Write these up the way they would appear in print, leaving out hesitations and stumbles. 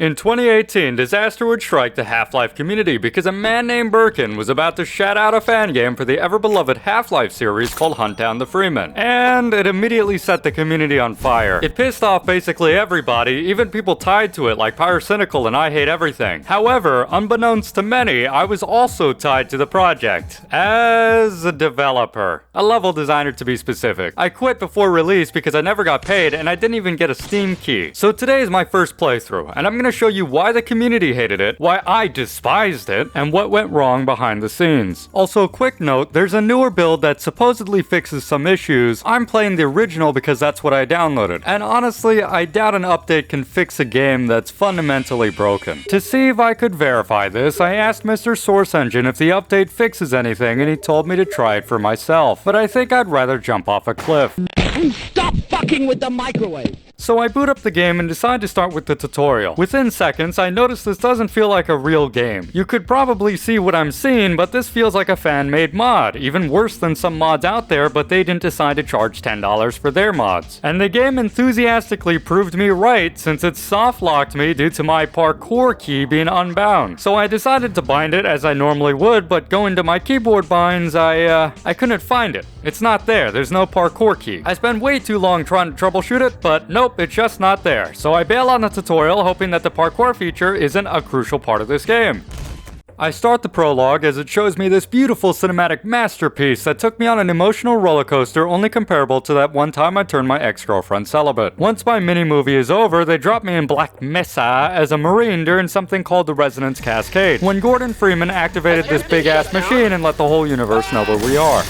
In 2018, disaster would strike the Half-Life community because a man named Birkin was about to shout out a fan game for the ever-beloved Half-Life series called Hunt Down the Freeman. And it immediately set the community on fire. It pissed off basically everybody, even people tied to it like Pyrocynical and I Hate Everything. However, unbeknownst to many, I was also tied to the project. As a developer. A level designer to be specific. I quit before release because I never got paid and I didn't even get a Steam key. So today is my first playthrough, and I'm gonna show you why the community hated it, why I despised it, and what went wrong behind the scenes. Also, quick note, there's a newer build that supposedly fixes some issues. I'm playing the original because that's what I downloaded, and honestly, I doubt an update can fix a game that's fundamentally broken. To see if I could verify this, I asked Mr. Source Engine if the update fixes anything, and he told me to try it for myself. But I think I'd rather jump off a cliff. Stop fucking with the microwave! So I boot up the game and decide to start with the tutorial. Within seconds, I notice this doesn't feel like a real game. You could probably see what I'm seeing, but this feels like a fan-made mod. Even worse than some mods out there, but they didn't decide to charge $10 for their mods. And the game enthusiastically proved me right, since it soft-locked me due to my parkour key being unbound. So I decided to bind it as I normally would, but going to my keyboard binds, I couldn't find it. It's not there, there's no parkour key. I spent way too long trying to troubleshoot it, but nope, it's just not there. So I bail on the tutorial, hoping that the parkour feature isn't a crucial part of this game. I start the prologue as it shows me this beautiful cinematic masterpiece that took me on an emotional roller coaster only comparable to that one time I turned my ex-girlfriend celibate. Once my mini-movie is over, they drop me in Black Mesa as a Marine during something called the Resonance Cascade, when Gordon Freeman activated this big-ass machine and let the whole universe know where we are.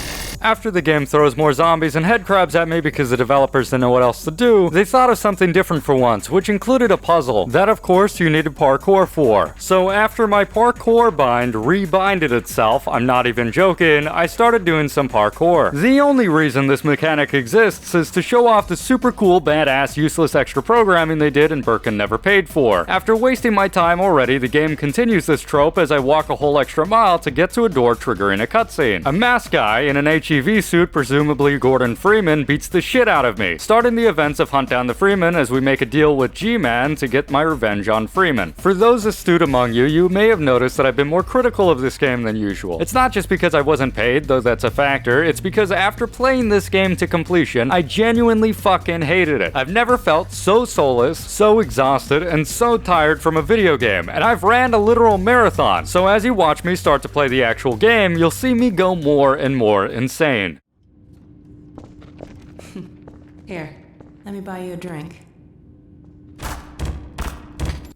After the game throws more zombies and head crabs at me because the developers didn't know what else to do, they thought of something different for once, which included a puzzle. That, of course, you needed parkour for. So after my parkour bind rebinded itself, I'm not even joking, I started doing some parkour. The only reason this mechanic exists is to show off the super cool, badass, useless extra programming they did and Birkin never paid for. After wasting my time already, the game continues this trope as I walk a whole extra mile to get to a door triggering a cutscene. A masked guy in an HEV suit, presumably Gordon Freeman, beats the shit out of me, starting the events of Hunt Down the Freeman as we make a deal with G-Man to get my revenge on Freeman. For those astute among you, you may have noticed that I've been more critical of this game than usual. It's not just because I wasn't paid, though that's a factor, it's because after playing this game to completion, I genuinely fucking hated it. I've never felt so soulless, so exhausted, and so tired from a video game, and I've ran a literal marathon, so as you watch me start to play the actual game, you'll see me go more and more insane. Here, let me buy you a drink.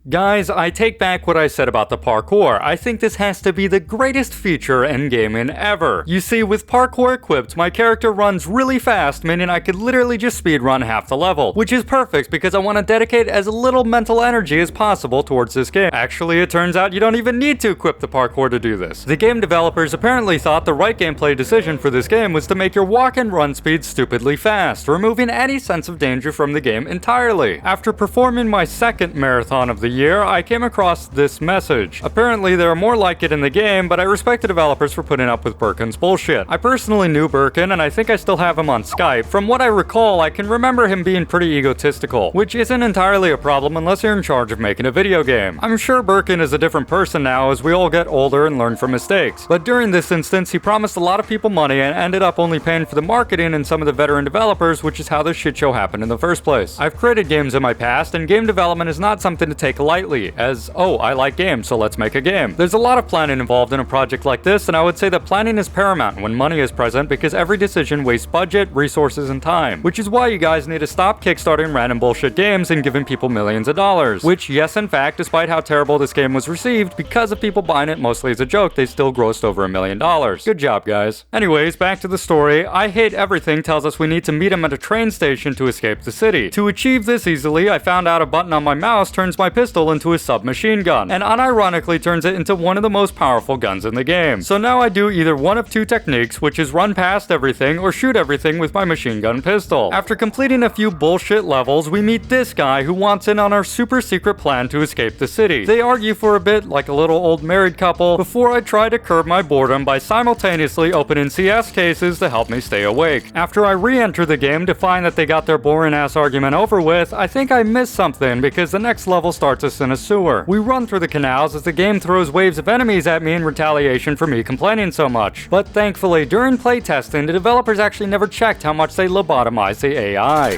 Guys, I take back what I said about the parkour. I think this has to be the greatest feature in gaming ever. You see, with parkour equipped, my character runs really fast, meaning I could literally just speedrun half the level, which is perfect because I want to dedicate as little mental energy as possible towards this game. Actually, it turns out you don't even need to equip the parkour to do this. The game developers apparently thought the right gameplay decision for this game was to make your walk and run speed stupidly fast, removing any sense of danger from the game entirely. After performing my second marathon of the year, I came across this message. Apparently, there are more like it in the game, but I respect the developers for putting up with Birkin's bullshit. I personally knew Birkin, and I think I still have him on Skype. From what I recall, I can remember him being pretty egotistical, which isn't entirely a problem unless you're in charge of making a video game. I'm sure Birkin is a different person now as we all get older and learn from mistakes, but during this instance, he promised a lot of people money and ended up only paying for the marketing and some of the veteran developers, which is how this shit show happened in the first place. I've created games in my past, and game development is not something to take lightly, as, oh, I like games, so let's make a game. There's a lot of planning involved in a project like this, and I would say that planning is paramount when money is present because every decision wastes budget, resources, and time. Which is why you guys need to stop kickstarting random bullshit games and giving people millions of dollars. Which, yes, in fact, despite how terrible this game was received, because of people buying it mostly as a joke, they still grossed over $1 million. Good job, guys. Anyways, back to the story. I Hate Everything tells us we need to meet him at a train station to escape the city. To achieve this easily, I found out a button on my mouse turns my pistol into a submachine gun, and unironically turns it into one of the most powerful guns in the game. So now I do either one of two techniques, which is run past everything or shoot everything with my machine gun pistol. After completing a few bullshit levels, we meet this guy who wants in on our super secret plan to escape the city. They argue for a bit like a little old married couple before I try to curb my boredom by simultaneously opening CS cases to help me stay awake. After I re-enter the game to find that they got their boring ass argument over with, I think I missed something because the next level starts us in a sewer. We run through the canals as the game throws waves of enemies at me in retaliation for me complaining so much. But thankfully, during playtesting, the developers actually never checked how much they lobotomized the AI.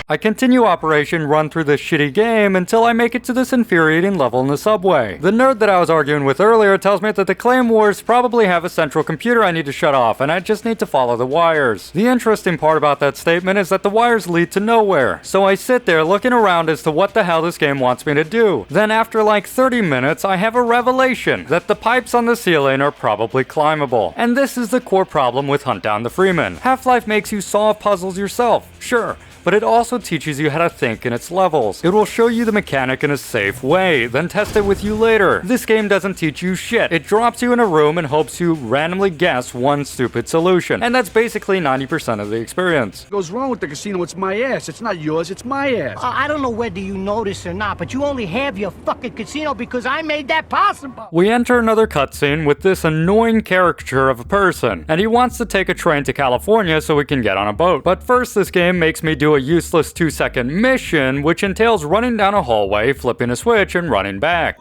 I continue Operation Run through this shitty game until I make it to this infuriating level in the subway. The nerd that I was arguing with earlier tells me that the Claim Wars probably have a central computer I need to shut off, and I just need to follow the wires. The interesting part about that statement is that the wires lead to nowhere. So I sit there looking around as to what the hell this game wants me to do. Then after like 30 minutes, I have a revelation that the pipes on the ceiling are probably climbable. And this is the core problem with Hunt Down the Freeman. Half-Life makes you solve puzzles yourself, sure, but it also teaches you how to think in its levels. It will show you the mechanic in a safe way, then test it with you later. This game doesn't teach you shit. It drops you in a room and hopes you randomly guess one stupid solution. And that's basically 90% of the experience. What goes wrong with the casino? It's my ass. It's not yours, it's my ass. I don't know whether you know this or not, but you only have your fucking casino because I made that possible. We enter another cutscene with this annoying caricature of a person, and he wants to take a train to California so we can get on a boat. But first, this game makes me do a useless 2-second mission, which entails running down a hallway, flipping a switch, and running back.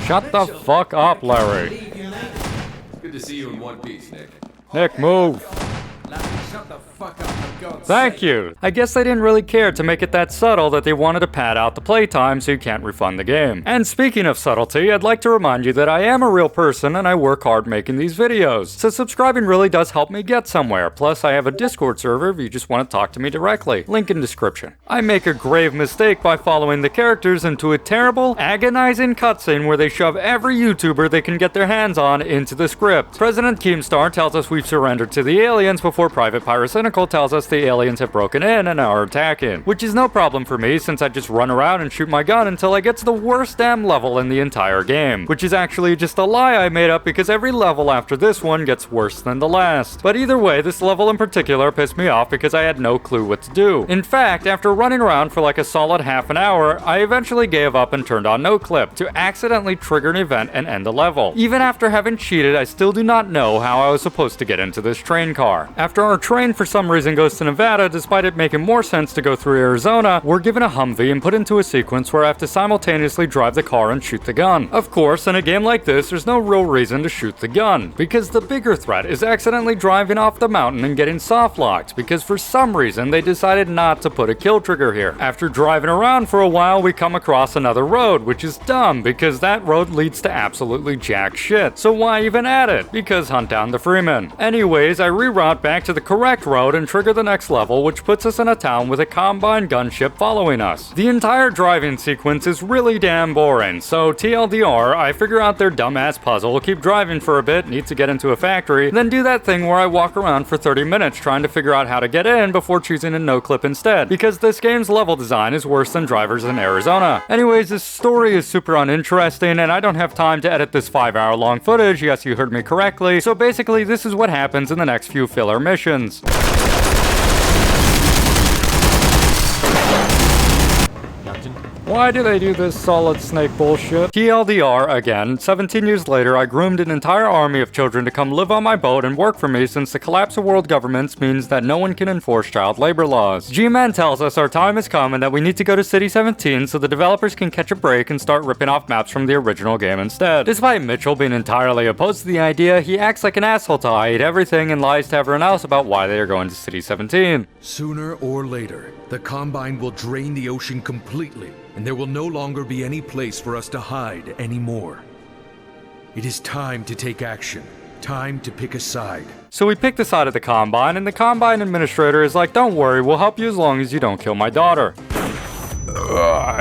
Shut the fuck up, Larry. Good to see you in one piece, Nick. Nick, move. Shut the fuck up, for God's Thank sake. you. I guess they didn't really care to make it that subtle that they wanted to pad out the playtime so you can't refund the game. And speaking of subtlety, I'd like to remind you that I am a real person and I work hard making these videos. So subscribing really does help me get somewhere. Plus, I have a Discord server if you just want to talk to me directly. Link in description. I make a grave mistake by following the characters into a terrible, agonizing cutscene where they shove every YouTuber they can get their hands on into the script. President Keemstar tells us we've surrendered to the aliens before Private Pyrocynical tells us the aliens have broken in and are attacking, which is no problem for me since I just run around and shoot my gun until I get to the worst damn level in the entire game, which is actually just a lie I made up because every level after this one gets worse than the last. But either way, this level in particular pissed me off because I had no clue what to do. In fact, after running around for like a solid half an hour, I eventually gave up and turned on no clip to accidentally trigger an event and end the level. Even after having cheated, I still do not know how I was supposed to get into this train car. After our train for some reason goes to Nevada, despite it making more sense to go through Arizona, we're given a Humvee and put into a sequence where I have to simultaneously drive the car and shoot the gun. Of course, in a game like this, there's no real reason to shoot the gun, because the bigger threat is accidentally driving off the mountain and getting soft-locked, because for some reason they decided not to put a kill trigger here. After driving around for a while, we come across another road, which is dumb, because that road leads to absolutely jack shit. So why even add it? Because Hunt Down the Freeman. Anyways, I reroute back to the correct road and trigger the next level, which puts us in a town with a combine gunship following us. The entire driving sequence is really damn boring, so TLDR, I figure out their dumbass puzzle, keep driving for a bit, need to get into a factory, then do that thing where I walk around for 30 minutes trying to figure out how to get in before choosing a no clip instead, because this game's level design is worse than drivers in Arizona. Anyways, this story is super uninteresting, and I don't have time to edit this 5-hour long footage, yes, you heard me correctly, so basically this is what happens in the next few filler missions. Why do they do this Solid Snake bullshit? TLDR, again, 17 years later, I groomed an entire army of children to come live on my boat and work for me since the collapse of world governments means that no one can enforce child labor laws. G-Man tells us our time has come and that we need to go to City 17 so the developers can catch a break and start ripping off maps from the original game instead. Despite Mitchell being entirely opposed to the idea, he acts like an asshole to hide everything and lies to everyone else about why they are going to City 17. Sooner or later, the Combine will drain the ocean completely, and there will no longer be any place for us to hide anymore. It is time to take action. Time to pick a side. So we pick the side of the Combine, and the Combine administrator is like, don't worry, we'll help you as long as you don't kill my daughter.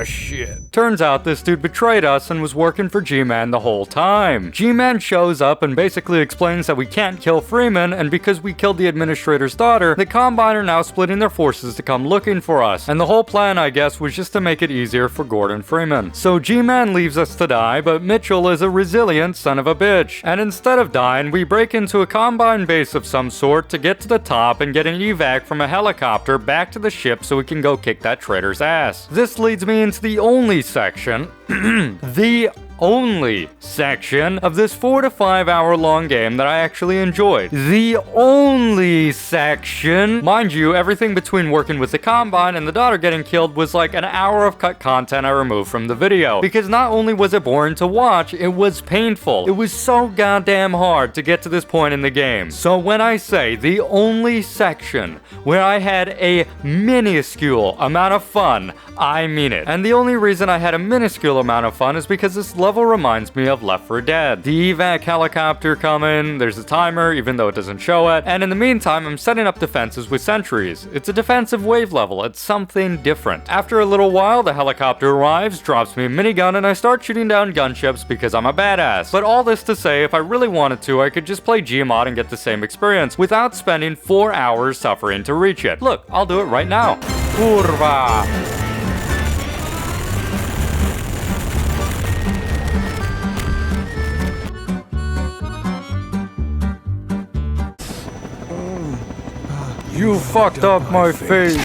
Shit. Turns out this dude betrayed us and was working for G-Man the whole time. G-Man shows up and basically explains that we can't kill Freeman, and because we killed the administrator's daughter, the Combine are now splitting their forces to come looking for us. And the whole plan, I guess, was just to make it easier for Gordon Freeman. So G-Man leaves us to die, but Mitchell is a resilient son of a bitch. And instead of dying, we break into a Combine base of some sort to get to the top and get an evac from a helicopter back to the ship so we can go kick that traitor's ass. This leads me into the only section, the only section of this 4 to 5 hour long game that I actually enjoyed. The only section. Mind you, everything between working with the Combine and the daughter getting killed was like an hour of cut content I removed from the video. Because not only was it boring to watch, it was painful. It was so goddamn hard to get to this point in the game. So when I say the only section where I had a minuscule amount of fun, I mean it. And the only reason I had a minuscule amount of fun is because this level reminds me of Left 4 Dead. The evac helicopter coming, there's a timer even though it doesn't show it, and in the meantime I'm setting up defenses with sentries. It's a defensive wave level, it's something different. After a little while the helicopter arrives, drops me a minigun, and I start shooting down gunships because I'm a badass. But all this to say, if I really wanted to, I could just play Gmod and get the same experience without spending 4 hours suffering to reach it. Look, I'll do it right now. Kurva! You fucked up my face.